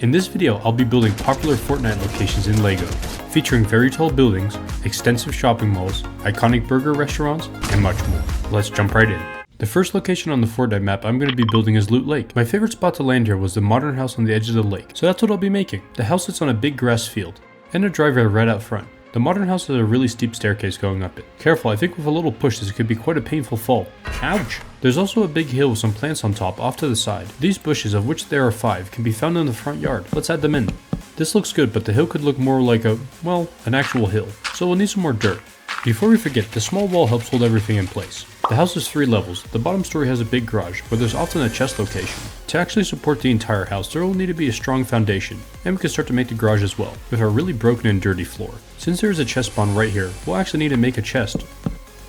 In this video, I'll be building popular Fortnite locations in LEGO, featuring very tall buildings, extensive shopping malls, iconic burger restaurants, and much more. Let's jump right in. The first location on the Fortnite map I'm going to be building is Loot Lake. My favorite spot to land here was the modern house on the edge of the lake, so that's what I'll be making. The house sits on a big grass field, and a driveway right out front. The modern house has a really steep staircase going up it. Careful, I think with a little push this could be quite a painful fall. Ouch! There's also a big hill with some plants on top off to the side. These bushes, of which there are 5, can be found in the front yard. Let's add them in. This looks good, but the hill could look more like an actual hill. So we'll need some more dirt. Before we forget, the small wall helps hold everything in place. The house is 3 levels. The bottom story has a big garage, where there's often a chest location. To actually support the entire house, there will need to be a strong foundation, and we can start to make the garage as well, with our really broken and dirty floor. Since there is a chest spawn right here, we'll actually need to make a chest.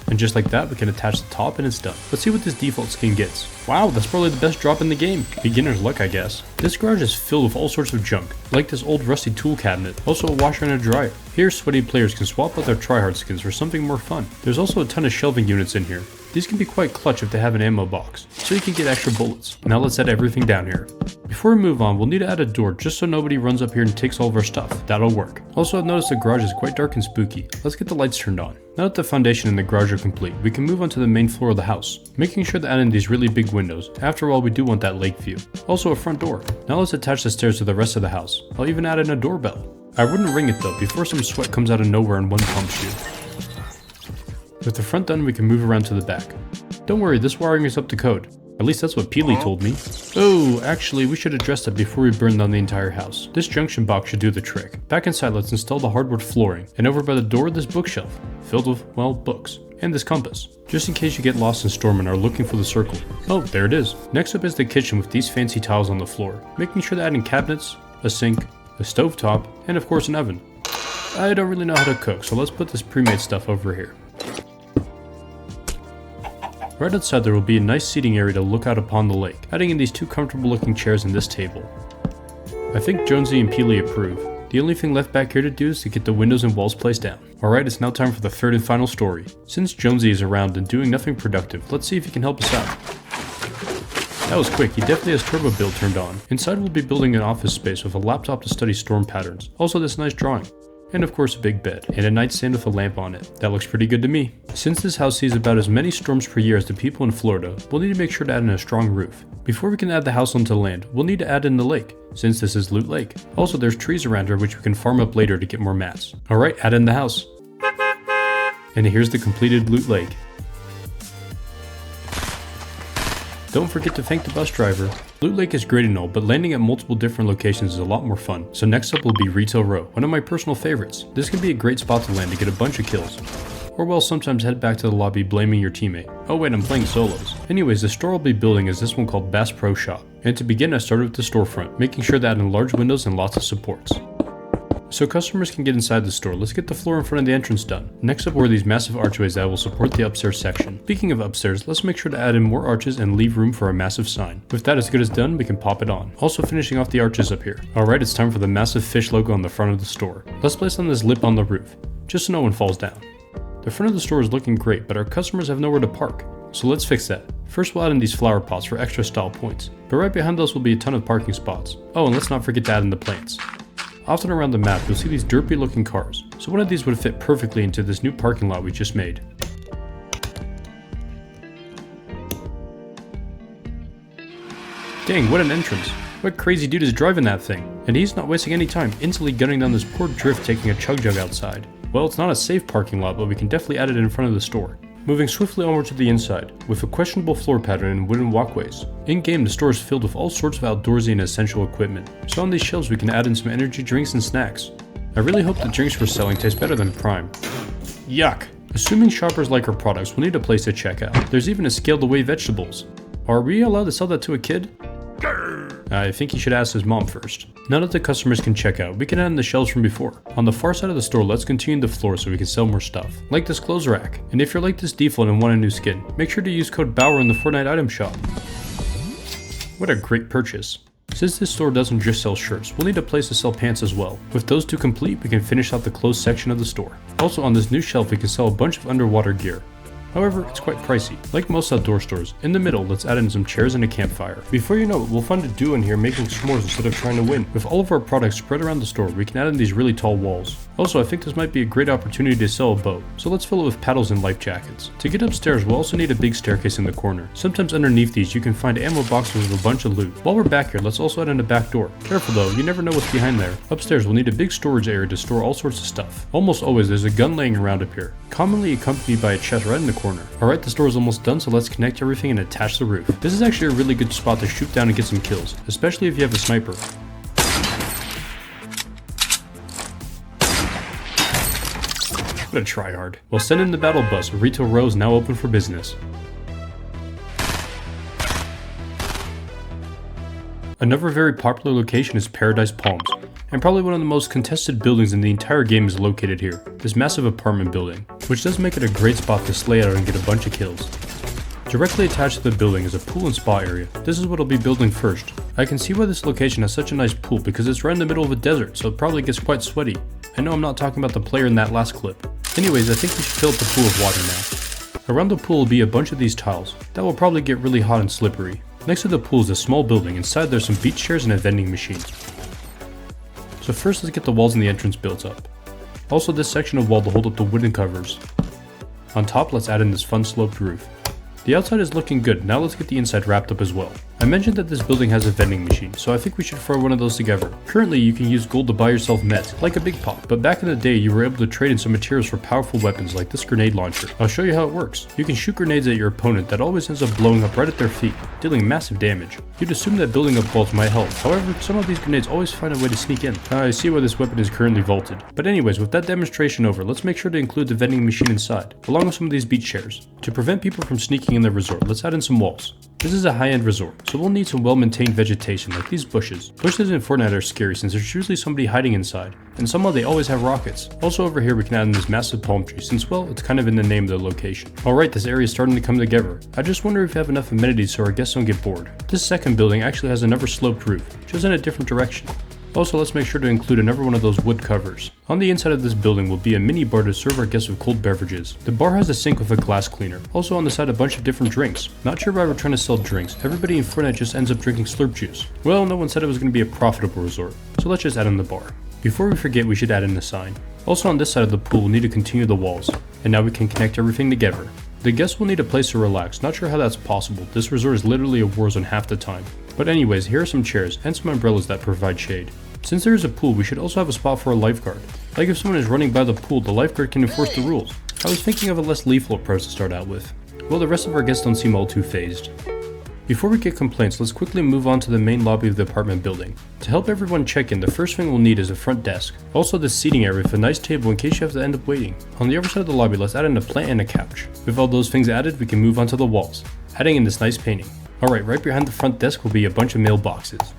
And just like that, we can attach the top and it's done. Let's see what this default skin gets. Wow, that's probably the best drop in the game. Beginner's luck, I guess. This garage is filled with all sorts of junk, like this old rusty tool cabinet, also a washer and a dryer. Here, sweaty players can swap out their tryhard skins for something more fun. There's also a ton of shelving units in here. These can be quite clutch if they have an ammo box, so you can get extra bullets. Now let's add everything down here. Before we move on, we'll need to add a door just so nobody runs up here and takes all of our stuff. That'll work. Also, I've noticed the garage is quite dark and spooky. Let's get the lights turned on. Now that the foundation and the garage are complete, we can move on to the main floor of the house, making sure to add in these really big windows. After all, we do want that lake view. Also a front door. Now let's attach the stairs to the rest of the house. I'll even add in a doorbell. I wouldn't ring it though, before some sweat comes out of nowhere and one pumps you. With the front done, we can move around to the back. Don't worry, this wiring is up to code. At least that's what Peely told me. Oh, actually, we should address that before we burn down the entire house. This junction box should do the trick. Back inside, let's install the hardwood flooring. And over by the door, this bookshelf, filled with, well, books. And this compass, just in case you get lost in storm and are looking for the circle. Oh, there it is. Next up is the kitchen with these fancy tiles on the floor, making sure to add in cabinets, a sink, a stovetop, and of course an oven. I don't really know how to cook, so let's put this pre-made stuff over here. Right outside there will be a nice seating area to look out upon the lake, adding in these 2 comfortable looking chairs and this table. I think Jonesy and Peely approve. The only thing left back here to do is to get the windows and walls placed down. Alright, it's now time for the third and final story. Since Jonesy is around and doing nothing productive, let's see if he can help us out. That was quick, he definitely has turbo build turned on. Inside we'll be building an office space with a laptop to study storm patterns. Also this nice drawing. And of course a big bed, and a nightstand with a lamp on it. That looks pretty good to me. Since this house sees about as many storms per year as the people in Florida, we'll need to make sure to add in a strong roof. Before we can add the house onto land, we'll need to add in the lake, since this is Loot Lake. Also there's trees around here which we can farm up later to get more mats. Alright, add in the house. And here's the completed Loot Lake. Don't forget to thank the bus driver. Loot Lake is great and all, but landing at multiple different locations is a lot more fun. So next up will be Retail Row, one of my personal favorites. This can be a great spot to land to get a bunch of kills. Or well, sometimes head back to the lobby blaming your teammate. Oh wait, I'm playing solos. Anyways, the store I'll be building is this one called Bass Pro Shop. And to begin, I started with the storefront, making sure to add in large windows and lots of supports. So customers can get inside the store, let's get the floor in front of the entrance done. Next up were these massive archways that will support the upstairs section. Speaking of upstairs, let's make sure to add in more arches and leave room for a massive sign. With that as good as done, we can pop it on. Also finishing off the arches up here. Alright, it's time for the massive fish logo on the front of the store. Let's place on this lip on the roof, just so no one falls down. The front of the store is looking great, but our customers have nowhere to park. So let's fix that. First we'll add in these flower pots for extra style points. But right behind those will be a ton of parking spots. Oh, and let's not forget to add in the plants. Often around the map, you'll see these derpy looking cars, so one of these would fit perfectly into this new parking lot we just made. Dang, what an entrance. What crazy dude is driving that thing? And he's not wasting any time, instantly gunning down this poor drift taking a chug jug outside. Well, it's not a safe parking lot, but we can definitely add it in front of the store. Moving swiftly onward to the inside, with a questionable floor pattern and wooden walkways. In-game, the store is filled with all sorts of outdoorsy and essential equipment, so on these shelves we can add in some energy drinks and snacks. I really hope the drinks we're selling taste better than Prime. Yuck! Assuming shoppers like our products, we'll need a place to check out. There's even a scaled away vegetables. Are we allowed to sell that to a kid? I think he should ask his mom first. Now that the customers can check out, we can add in the shelves from before. On the far side of the store, let's continue the floor so we can sell more stuff, like this clothes rack. And if you're like this default and want a new skin, make sure to use code BAUER in the Fortnite item shop. What a great purchase. Since this store doesn't just sell shirts, we'll need a place to sell pants as well. With those 2 complete, we can finish out the clothes section of the store. Also on this new shelf, we can sell a bunch of underwater gear. However, it's quite pricey. Like most outdoor stores, in the middle, let's add in some chairs and a campfire. Before you know it, we'll find a duo in here making s'mores instead of trying to win. With all of our products spread around the store, we can add in these really tall walls. Also, I think this might be a great opportunity to sell a boat, so let's fill it with paddles and life jackets. To get upstairs, we'll also need a big staircase in the corner. Sometimes underneath these, you can find ammo boxes with a bunch of loot. While we're back here, let's also add in a back door. Careful though, you never know what's behind there. Upstairs, we'll need a big storage area to store all sorts of stuff. Almost always, there's a gun laying around up here, commonly accompanied by a chest right in the corner. Alright, the store is almost done, so let's connect everything and attach the roof. This is actually a really good spot to shoot down and get some kills, especially if you have a sniper. What a tryhard. We'll send in the battle bus. Retail row is now open for business. Another very popular location is Paradise Palms, and probably one of the most contested buildings in the entire game is located here, this massive apartment building, which does make it a great spot to slay out and get a bunch of kills. Directly attached to the building is a pool and spa area. This is what I'll be building first. I can see why this location has such a nice pool because it's right in the middle of a desert, so it probably gets quite sweaty. I know I'm not talking about the player in that last clip. Anyways, I think we should fill up the pool with water now. Around the pool will be a bunch of these tiles. That will probably get really hot and slippery. Next to the pool is a small building. Inside there's some beach chairs and a vending machine. So first let's get the walls and the entrance built up. Also this section of wall to hold up the wooden covers. On top let's add in this fun sloped roof. The outside is looking good, now let's get the inside wrapped up as well. I mentioned that this building has a vending machine, so I think we should throw one of those together. Currently you can use gold to buy yourself meds, like a big pot, but back in the day you were able to trade in some materials for powerful weapons like this grenade launcher. I'll show you how it works. You can shoot grenades at your opponent that always ends up blowing up right at their feet, dealing massive damage. You'd assume that building up walls might help, however some of these grenades always find a way to sneak in. I see why this weapon is currently vaulted. But anyways, with that demonstration over, let's make sure to include the vending machine inside, along with some of these beach chairs. To prevent people from sneaking in the resort, let's add in some walls. This is a high-end resort, so we'll need some well-maintained vegetation like these bushes. Bushes in Fortnite are scary since there's usually somebody hiding inside, and somehow they always have rockets. Also over here we can add in this massive palm tree since, well, it's kind of in the name of the location. Alright, this area is starting to come together. I just wonder if we have enough amenities so our guests don't get bored. This second building actually has another sloped roof, just in a different direction. Also, let's make sure to include another one of those wood covers. On the inside of this building will be a mini bar to serve our guests with cold beverages. The bar has a sink with a glass cleaner. Also on the side a bunch of different drinks. Not sure why we're trying to sell drinks. Everybody in Fortnite just ends up drinking slurp juice. Well, no one said it was going to be a profitable resort, so let's just add in the bar. Before we forget, we should add in a sign. Also on this side of the pool we'll need to continue the walls. And now we can connect everything together. The guests will need a place to relax. Not sure how that's possible. This resort is literally a war zone half the time. But anyways, here are some chairs and some umbrellas that provide shade. Since there is a pool, we should also have a spot for a lifeguard. Like if someone is running by the pool, the lifeguard can enforce the rules. I was thinking of a less lethal approach to start out with. Well, the rest of our guests don't seem all too phased. Before we get complaints, let's quickly move on to the main lobby of the apartment building. To help everyone check in, the first thing we'll need is a front desk. Also this seating area with a nice table in case you have to end up waiting. On the other side of the lobby, let's add in a plant and a couch. With all those things added, we can move on to the walls, adding in this nice painting. Alright, right behind the front desk will be a bunch of mailboxes.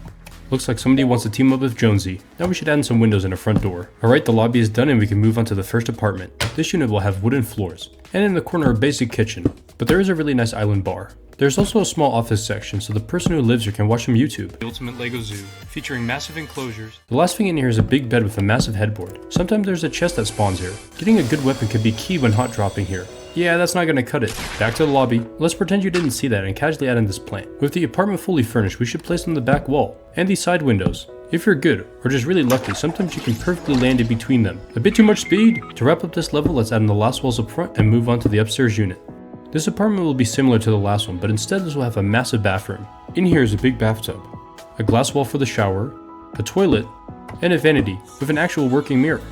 Looks like somebody wants to team up with Jonesy. Now we should add in some windows and a front door. Alright, the lobby is done and we can move on to the first apartment. This unit will have wooden floors, and in the corner a basic kitchen, but there is a really nice island bar. There's also a small office section so the person who lives here can watch some YouTube. The ultimate Lego zoo, featuring massive enclosures. The last thing in here is a big bed with a massive headboard. Sometimes there's a chest that spawns here. Getting a good weapon could be key when hot dropping here. Yeah, that's not gonna cut it. Back to the lobby. Let's pretend you didn't see that and casually add in this plant. With the apartment fully furnished, we should place on the back wall, and these side windows. If you're good, or just really lucky, sometimes you can perfectly land in between them. A bit too much speed? To wrap up this level, let's add in the last walls up front and move on to the upstairs unit. This apartment will be similar to the last one, but instead this will have a massive bathroom. In here is a big bathtub, a glass wall for the shower, a toilet, and a vanity with an actual working mirror.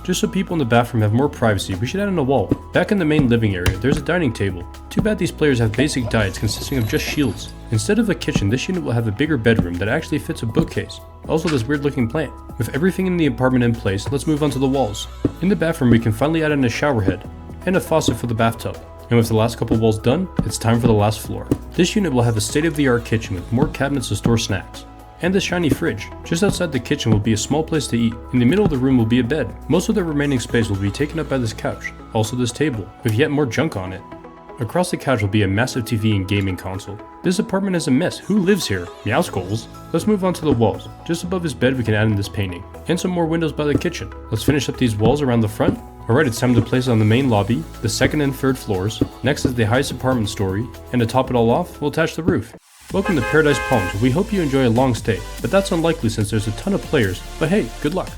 Just so people in the bathroom have more privacy, we should add in a wall. Back in the main living area, there's a dining table. Too bad these players have basic diets consisting of just shields. Instead of a kitchen, this unit will have a bigger bedroom that actually fits a bookcase. Also this weird looking plant. With everything in the apartment in place, let's move on to the walls. In the bathroom, we can finally add in a shower head and a faucet for the bathtub. And with the last couple walls done, it's time for the last floor. This unit will have a state-of-the-art kitchen with more cabinets to store snacks. And this shiny fridge. Just outside the kitchen will be a small place to eat. In the middle of the room will be a bed. Most of the remaining space will be taken up by this couch. Also this table, with yet more junk on it. Across the couch will be a massive TV and gaming console. This apartment is a mess. Who lives here? Meow skulls. Let's move on to the walls. Just above his bed we can add in this painting. And some more windows by the kitchen. Let's finish up these walls around the front Alright, it's time to place it on the main lobby, the second and third floors. Next is the highest apartment story, and to top it all off, we'll attach the roof. Welcome to Paradise Palms. We hope you enjoy a long stay, but that's unlikely since there's a ton of players, but hey, good luck.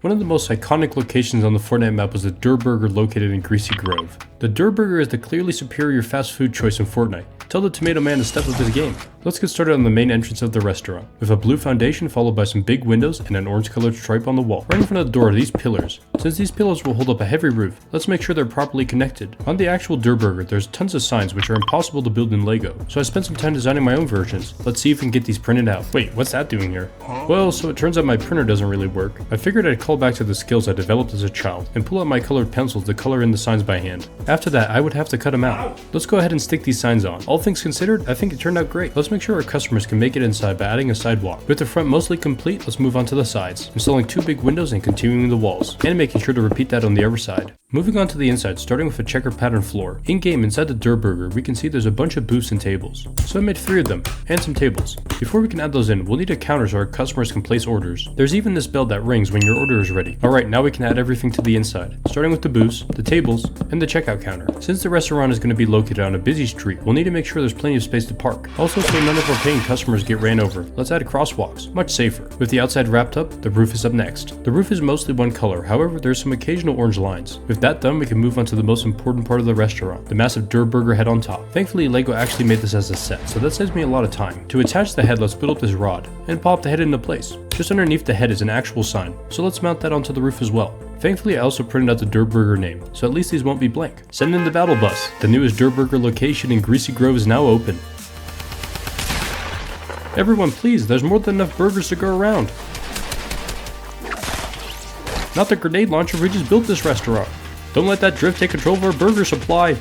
One of the most iconic locations on the Fortnite map was the Durr Burger located in Greasy Grove. The Durr Burger is the clearly superior fast food choice in Fortnite. Tell the Tomato Man to step up his game. Let's get started on the main entrance of the restaurant, with a blue foundation followed by some big windows and an orange colored stripe on the wall. Right in front of the door are these pillars. Since these pillars will hold up a heavy roof, let's make sure they're properly connected. On the actual Durr Burger, there's tons of signs which are impossible to build in Lego, so I spent some time designing my own versions. Let's see if we can get these printed out. Wait, what's that doing here? Well, so it turns out my printer doesn't really work. I figured I'd call back to the skills I developed as a child and pull out my colored pencils to color in the signs by hand. After that, I would have to cut them out. Let's go ahead and stick these signs on. All things considered, I think it turned out great. Let's make sure our customers can make it inside by adding a sidewalk. With the front mostly complete, let's move on to the sides, installing 2 big windows and continuing the walls, and making sure to repeat that on the other side. Moving on to the inside, starting with a checker pattern floor. In-game, inside the Durr Burger, we can see there's a bunch of booths and tables. So I made 3 of them, and some tables. Before we can add those in, we'll need a counter so our customers can place orders. There's even this bell that rings when your order is ready. Alright, now we can add everything to the inside, starting with the booths, the tables, and the checkout counter. Since the restaurant is going to be located on a busy street, we'll need to make sure there's plenty of space to park. Also, so none of our paying customers get ran over, let's add crosswalks, much safer. With the outside wrapped up, the roof is up next. The roof is mostly one color, however there's some occasional orange lines. With that done, we can move on to the most important part of the restaurant, the massive Durr Burger head on top. Thankfully, Lego actually made this as a set, so that saves me a lot of time. To attach the head, let's build up this rod, and pop the head into place. Just underneath the head is an actual sign, so let's mount that onto the roof as well. Thankfully, I also printed out the Durr Burger name, so at least these won't be blank. Send in the battle bus. The newest Durr Burger location in Greasy Grove is now open. Everyone please, there's more than enough burgers to go around. Not the grenade launcher, we just built this restaurant. Don't let that drift take control of our burger supply.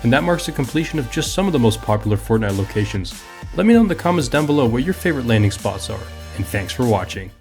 And that marks the completion of just some of the most popular Fortnite locations. Let me know in the comments down below what your favorite landing spots are, and thanks for watching.